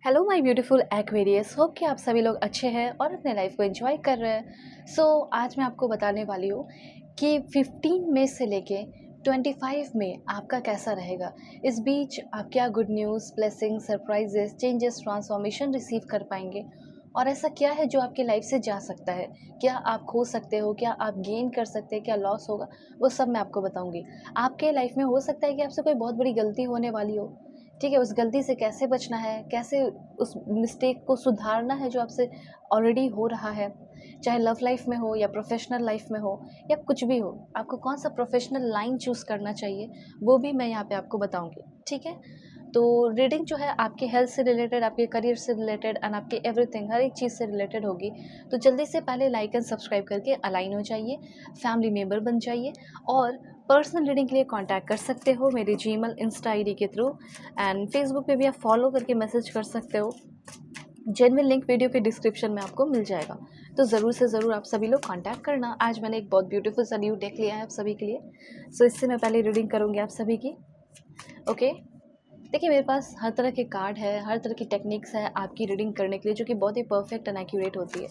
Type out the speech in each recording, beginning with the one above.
Hello my beautiful Aquarius, hope कि आप सभी लोग अच्छे हैं और अपने लाइफ को एंजॉय कर रहे हैं। आज मैं आपको बताने वाली हूँ कि 15 मई से लेके 25 मई आपका कैसा रहेगा। इस बीच आप क्या good news, blessing, surprises, changes, transformation receive कर पाएंगे और ऐसा क्या है जो आपकी लाइफ से जा सकता है। क्या आप खो सकते हो, क्या आप गेन कर सकते हैं, क्या लॉस होगा, वो सब मैं आपको बताऊंगी। आपके लाइफ में हो सकता है कि आपसे कोई बहुत बड़ी गलती होने वाली हो, ठीक है। उस गलती से कैसे बचना है, कैसे उस मिस्टेक को सुधारना है जो आपसे ऑलरेडी हो रहा है, चाहे लव लाइफ में हो या प्रोफेशनल लाइफ में हो या कुछ भी हो। आपको कौन सा प्रोफेशनल लाइन चूज़ करना चाहिए वो भी मैं यहाँ पे आपको बताऊंगी, ठीक है। तो रीडिंग जो है आपके हेल्थ से रिलेटेड, आपके करियर से रिलेटेड एंड आपके एवरीथिंग, हर एक चीज़ से रिलेटेड होगी। तो जल्दी से पहले लाइक एंड सब्सक्राइब करके अलाइन हो जाइए, फैमिली मेम्बर बन जाइए और पर्सनल रीडिंग के लिए कांटेक्ट कर सकते हो मेरी जीमेल, इंस्टा आईडी के थ्रू एंड फेसबुक पे भी आप फॉलो करके मैसेज कर सकते हो। जेन्युइन लिंक वीडियो के डिस्क्रिप्शन में आपको मिल जाएगा। तो ज़रूर से ज़रूर आप सभी लोग कांटेक्ट करना। आज मैंने एक बहुत ब्यूटीफुल सा न्यू डेक लिया है आप सभी के लिए। इससे मैं पहले रीडिंग करूँगी आप सभी की। ओके, देखिए मेरे पास हर तरह के कार्ड है, हर तरह की टेक्निक्स है आपकी रीडिंग करने के लिए, जो कि बहुत ही परफेक्ट एंड एक्यूरेट होती है।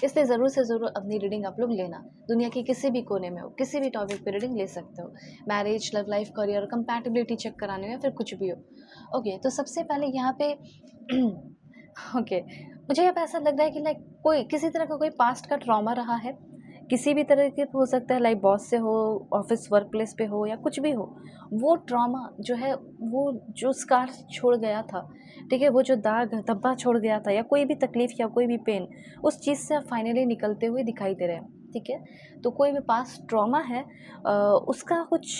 इसलिए ज़रूर से ज़रूर अपनी रीडिंग आप लोग लेना। दुनिया के किसी भी कोने में हो, किसी भी टॉपिक पे रीडिंग ले सकते हो। Marriage, love life, career, compatibility check कराने में, फिर कुछ भी हो। ओके, तो सबसे पहले यहाँ पे ओके, मुझे यहाँ पे ऐसा लग रहा है कि लाइक कोई किसी तरह का कोई पास्ट का ट्रॉमा रहा है। किसी भी तरह के हो सकता है, लाइक बॉस से हो, ऑफिस वर्क प्लेस पे हो या कुछ भी हो। वो ट्रॉमा जो है, वो जो स्कार छोड़ गया था, ठीक है, वो जो दाग धब्बा छोड़ गया था या कोई भी तकलीफ या कोई भी पेन, उस चीज़ से आप फाइनली निकलते हुए दिखाई दे रहे हैं, ठीक है। तो कोई भी पास्ट ट्रॉमा है, उसका कुछ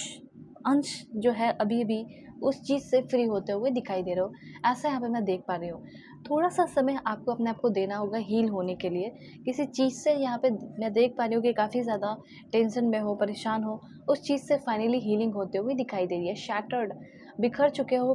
अंश जो है अभी भी उस चीज़ से फ्री होते हुए दिखाई दे रहे हो, ऐसा यहाँ पे मैं देख पा रही हूँ। थोड़ा सा समय आपको अपने आप को देना होगा हील होने के लिए। किसी चीज़ से यहाँ पे मैं देख पा रही हूँ कि काफ़ी ज़्यादा टेंशन में हो, परेशान हो, उस चीज़ से फाइनली हीलिंग होते हुए दिखाई दे रही है। शैटर्ड, बिखर चुके हो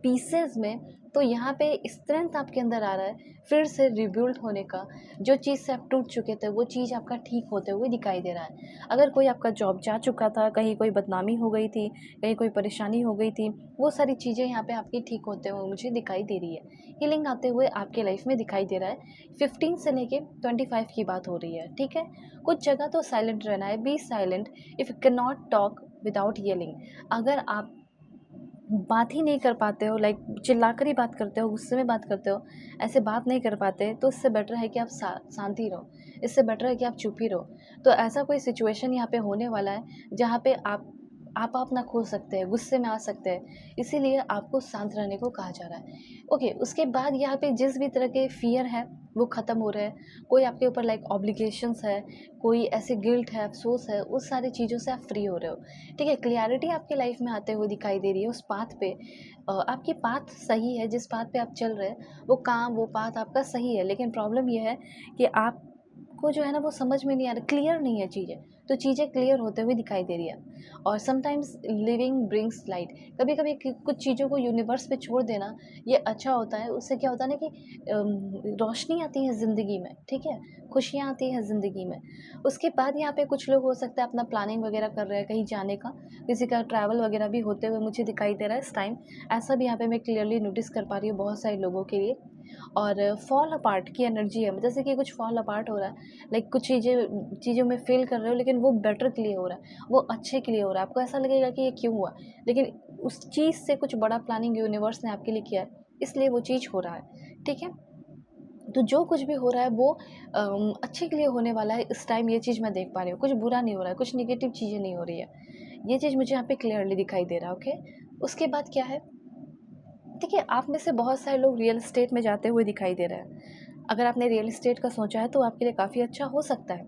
पीसेस में, तो यहाँ पे स्ट्रेंथ आपके अंदर आ रहा है फिर से रिबिल्ड होने का। जो चीज़ से आप टूट चुके थे वो चीज़ आपका ठीक होते हुए दिखाई दे रहा है। अगर कोई आपका जॉब जा चुका था, कहीं कोई बदनामी हो गई थी, कहीं कोई परेशानी हो गई थी, वो सारी चीज़ें यहाँ पे आपकी ठीक होते हुए मुझे दिखाई दे रही है। हीलिंग आते हुए आपके लाइफ में दिखाई दे रहा है। 15 से लेके 25 की बात हो रही है, ठीक है। कुछ जगह तो साइलेंट रहना है, be silent if you can not talk without yelling. अगर आप बात ही नहीं कर पाते हो, लाइक चिल्लाकर ही बात करते हो, गुस्से में बात करते हो, ऐसे बात नहीं कर पाते, तो इससे बेटर है कि आप शांति रहो। इससे बेटर है कि आप चुप ही रहो। तो ऐसा कोई सिचुएशन यहाँ पे होने वाला है जहाँ पे आप ना खो सकते हैं, गुस्से में आ सकते हैं, इसीलिए आपको शांत रहने को कहा जा रहा है। ओके, उसके बाद यहाँ पे जिस भी तरह के फियर है वो ख़त्म हो रहे हैं। कोई आपके ऊपर लाइक ऑब्लिगेशंस है, कोई ऐसे गिल्ट है, अफसोस है, उस सारी चीज़ों से आप फ्री हो रहे हो, ठीक है। क्लियरिटी आपकी लाइफ में आते हुए दिखाई दे रही है उस पाथ पे। आपकी पाथ सही है, जिस पाथ पे आप चल रहे हैं वो काम, वो पाथ आपका सही है, लेकिन प्रॉब्लम ये है कि आपको जो है ना वो समझ में नहीं आ रहा, क्लियर नहीं है चीज़ें। तो चीज़ें क्लियर होते हुए दिखाई दे रही है। और समटाइम्स लिविंग ब्रिंग्स लाइट। कभी कभी कुछ चीज़ों को यूनिवर्स पे छोड़ देना ये अच्छा होता है। उससे क्या होता है ना कि रोशनी आती है ज़िंदगी में, ठीक है, खुशियाँ आती हैं ज़िंदगी में। उसके बाद यहाँ पे कुछ लोग हो सकता है अपना प्लानिंग वगैरह कर रहे हैं कहीं जाने का, किसी का ट्रैवल वगैरह भी होते हुए मुझे दिखाई दे रहा है इस टाइम। ऐसा भी यहाँ पे मैं क्लियरली नोटिस कर पा रही हूँ बहुत सारे लोगों के लिए। और फॉल अपार्ट की एनर्जी है, जैसे कि कुछ फॉल अपार्ट हो रहा है, लाइक कुछ चीज़ों में फेल कर रहे हो, लेकिन वो बेटर के लिए हो रहा है, वो अच्छे के लिए हो रहा है। आपको ऐसा लगेगा कि ये क्यों हुआ, लेकिन उस चीज़ से कुछ बड़ा प्लानिंग यूनिवर्स ने आपके लिए किया है, इसलिए वो चीज़ हो रहा है, ठीक है। तो जो कुछ भी हो रहा है वो अच्छे के लिए होने वाला है इस टाइम। ये चीज़ मैं देख पा रही हूँ, कुछ बुरा नहीं हो रहा है, कुछ नेगेटिव चीज़ें नहीं हो रही है। ये चीज़ मुझे यहाँ पे क्लियरली दिखाई दे रहा है, ओके। उसके बाद क्या है, देखिए आप में से बहुत सारे लोग रियल एस्टेट में जाते हुए दिखाई दे रहे हैं। अगर आपने रियल एस्टेट का सोचा है तो आपके लिए काफ़ी अच्छा हो सकता है।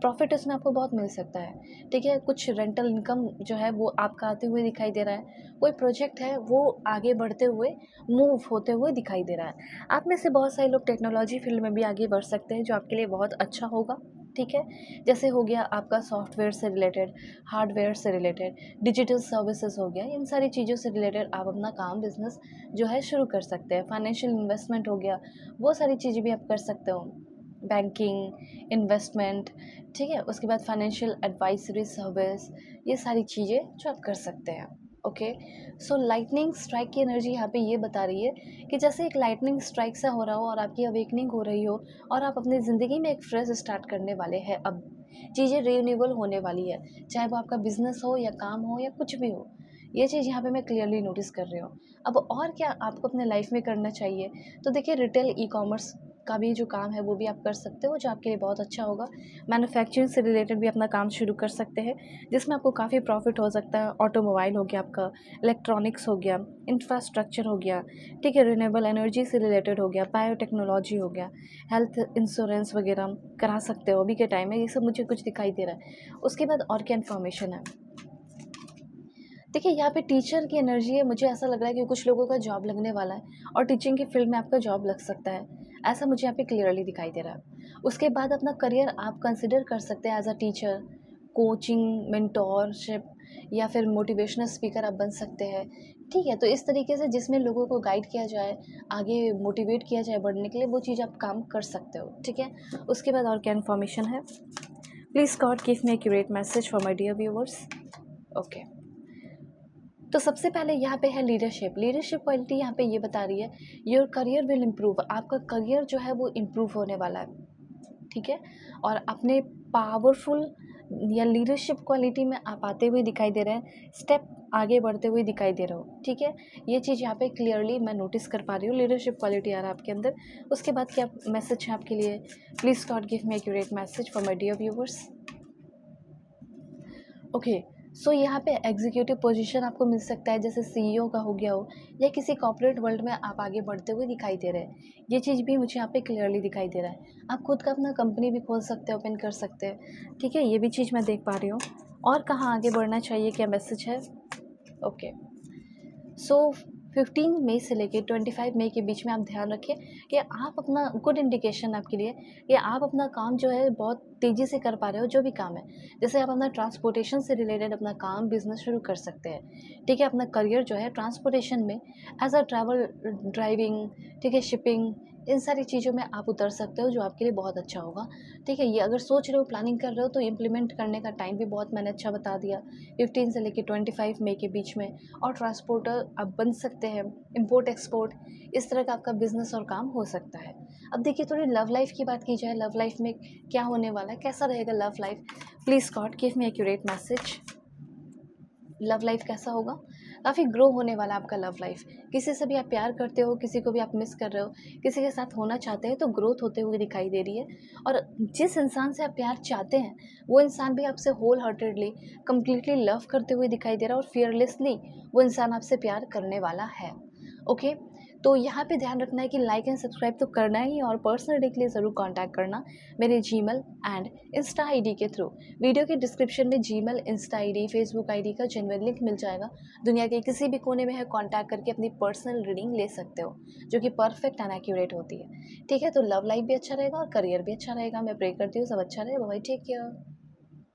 प्रॉफिट इसमें आपको बहुत मिल सकता है, ठीक है। कुछ रेंटल इनकम जो है वो आपका आते हुए दिखाई दे रहा है। कोई प्रोजेक्ट है वो आगे बढ़ते हुए, मूव होते हुए दिखाई दे रहा है। आप में से बहुत सारे लोग टेक्नोलॉजी फील्ड में भी आगे बढ़ सकते हैं, जो आपके लिए बहुत अच्छा होगा, ठीक है। जैसे हो गया आपका सॉफ्टवेयर से रिलेटेड, हार्डवेयर से रिलेटेड, डिजिटल सर्विसेज हो गया, इन सारी चीज़ों से रिलेटेड आप अपना काम, बिजनेस जो है शुरू कर सकते हैं। फाइनेंशियल इन्वेस्टमेंट हो गया, वो सारी चीज़ें भी आप कर सकते हो। बैंकिंग, इन्वेस्टमेंट, ठीक है। उसके बाद फाइनेंशियल एडवाइजरी सर्विस, ये सारी चीज़ें जो आप कर सकते हैं। ओके। सो लाइटनिंग स्ट्राइक की एनर्जी यहाँ पे ये बता रही है कि जैसे एक लाइटनिंग स्ट्राइक सा हो रहा हो और आपकी अवेकनिंग हो रही हो और आप अपनी ज़िंदगी में एक फ्रेश स्टार्ट करने वाले हैं अब। चीज़ें रिन्यूएबल होने वाली है, चाहे वो आपका बिजनेस हो या काम हो या कुछ भी हो। ये चीज़ यहाँ पे मैं क्लियरली नोटिस कर रही हूँ। अब और क्या आपको अपने लाइफ में करना चाहिए? तो देखिए, रिटेल ई कॉमर्स का भी जो काम है वो भी आप कर सकते हो, जो आपके लिए बहुत अच्छा होगा। मैन्युफैक्चरिंग से रिलेटेड भी अपना काम शुरू कर सकते हैं, जिसमें आपको काफ़ी प्रॉफिट हो सकता है। ऑटोमोबाइल हो गया आपका, इलेक्ट्रॉनिक्स हो गया, इंफ्रास्ट्रक्चर हो गया, ठीक है, रिन्यूएबल एनर्जी से रिलेटेड हो गया, बायोटेक्नोलॉजी हो गया, हेल्थ इंश्योरेंस वगैरह करा सकते हो अभी के टाइम में। ये सब मुझे कुछ दिखाई दे रहा है। उसके बाद और क्या इन्फॉर्मेशन है? देखिए, यहाँ पे टीचर की एनर्जी है। मुझे ऐसा लग रहा है कि कुछ लोगों का जॉब लगने वाला है और टीचिंग की फील्ड में आपका जॉब लग सकता है। ऐसा मुझे यहाँ पे क्लियरली दिखाई दे रहा है। उसके बाद अपना करियर आप कंसिडर कर सकते हैं as a teacher, coaching, mentorship या फिर मोटिवेशनल स्पीकर आप बन सकते हैं। ठीक है, तो इस तरीके से जिसमें लोगों को गाइड किया जाए, आगे मोटिवेट किया जाए बढ़ने के लिए, वो चीज़ आप काम कर सकते हो। ठीक है, उसके बाद और क्या इन्फॉर्मेशन है? Please God give me accurate message for my dear viewers. Okay. तो सबसे पहले यहाँ पे है लीडरशिप। लीडरशिप क्वालिटी यहाँ पे ये बता रही है योर करियर विल इम्प्रूव। आपका करियर जो है वो इम्प्रूव होने वाला है। ठीक है, और अपने पावरफुल या लीडरशिप क्वालिटी में आप आते हुए दिखाई दे रहे हैं, स्टेप आगे बढ़ते हुए दिखाई दे रहे हो। ठीक है, ये चीज़ यहाँ पे क्लियरली मैं नोटिस कर पा रही हूँ, लीडरशिप क्वालिटी आ रहा है आपके अंदर। उसके बाद क्या मैसेज है आपके लिए? Please God give me accurate message for my dear viewers. Okay. So यहाँ पे एग्जीक्यूटिव पोजीशन आपको मिल सकता है, जैसे सीईओ का हो गया हो, या किसी कॉर्पोरेट वर्ल्ड में आप आगे बढ़ते हुए दिखाई दे रहे हैं। ये चीज़ भी मुझे यहाँ पे क्लियरली दिखाई दे रहा है। आप खुद का अपना कंपनी भी खोल सकते हैं, ओपन कर सकते हैं। ठीक है, ये भी चीज़ मैं देख पा रही हूँ। और कहाँ आगे बढ़ना चाहिए, क्या मैसेज है? ओके। सो 15 मई से लेके 25 मई के बीच में आप ध्यान रखें कि आप अपना गुड इंडिकेशन आपके लिए कि आप अपना काम जो है बहुत तेज़ी से कर पा रहे हो, जो भी काम है। जैसे आप अपना ट्रांसपोर्टेशन से रिलेटेड अपना काम बिजनेस शुरू कर सकते हैं। ठीक है, अपना करियर जो है ट्रांसपोर्टेशन में एज अ ट्रैवल ड्राइविंग, ठीक है, शिपिंग, इन सारी चीज़ों में आप उतर सकते हो, जो आपके लिए बहुत अच्छा होगा। ठीक है, ये अगर सोच रहे हो, प्लानिंग कर रहे हो, तो इम्प्लीमेंट करने का टाइम भी बहुत मैंने अच्छा बता दिया, 15 से लेके 25 मई के बीच में। और ट्रांसपोर्टर आप बन सकते हैं, इंपोर्ट एक्सपोर्ट, इस तरह का आपका बिजनेस और काम हो सकता है। अब देखिए, थोड़ी लव लाइफ की बात की जाए। लव लाइफ में क्या होने वाला है, कैसा रहेगा love life? Please God give me accurate message. Love life कैसा होगा? काफ़ी ग्रो होने वाला है आपका लव लाइफ। किसी से भी आप प्यार करते हो, किसी को भी आप मिस कर रहे हो, किसी के साथ होना चाहते हैं, तो ग्रोथ होते हुए दिखाई दे रही है। और जिस इंसान से आप प्यार चाहते हैं, वो इंसान भी आपसे होल हार्टेडली, कंप्लीटली लव करते हुए दिखाई दे रहा है, और फियरलेसली वो इंसान आपसे प्यार करने वाला है। ओके। तो यहाँ पे ध्यान रखना है कि लाइक एंड सब्सक्राइब तो करना ही, और पर्सनल डे के लिए ज़रूर कांटेक्ट करना मेरे जीमेल एंड इंस्टा आईडी के थ्रू। वीडियो के डिस्क्रिप्शन में Gmail, Insta ID, Facebook ID का जेन्युइन लिंक मिल जाएगा। दुनिया के किसी भी कोने में है, कांटेक्ट करके अपनी पर्सनल रीडिंग ले सकते हो, जो कि परफेक्ट एंड एक्यूरेट होती है। ठीक है, तो लव लाइफ भी अच्छा रहेगा और करियर भी अच्छा रहेगा। मैं प्रे करती हूँ सब अच्छा रहे। Bye, take care.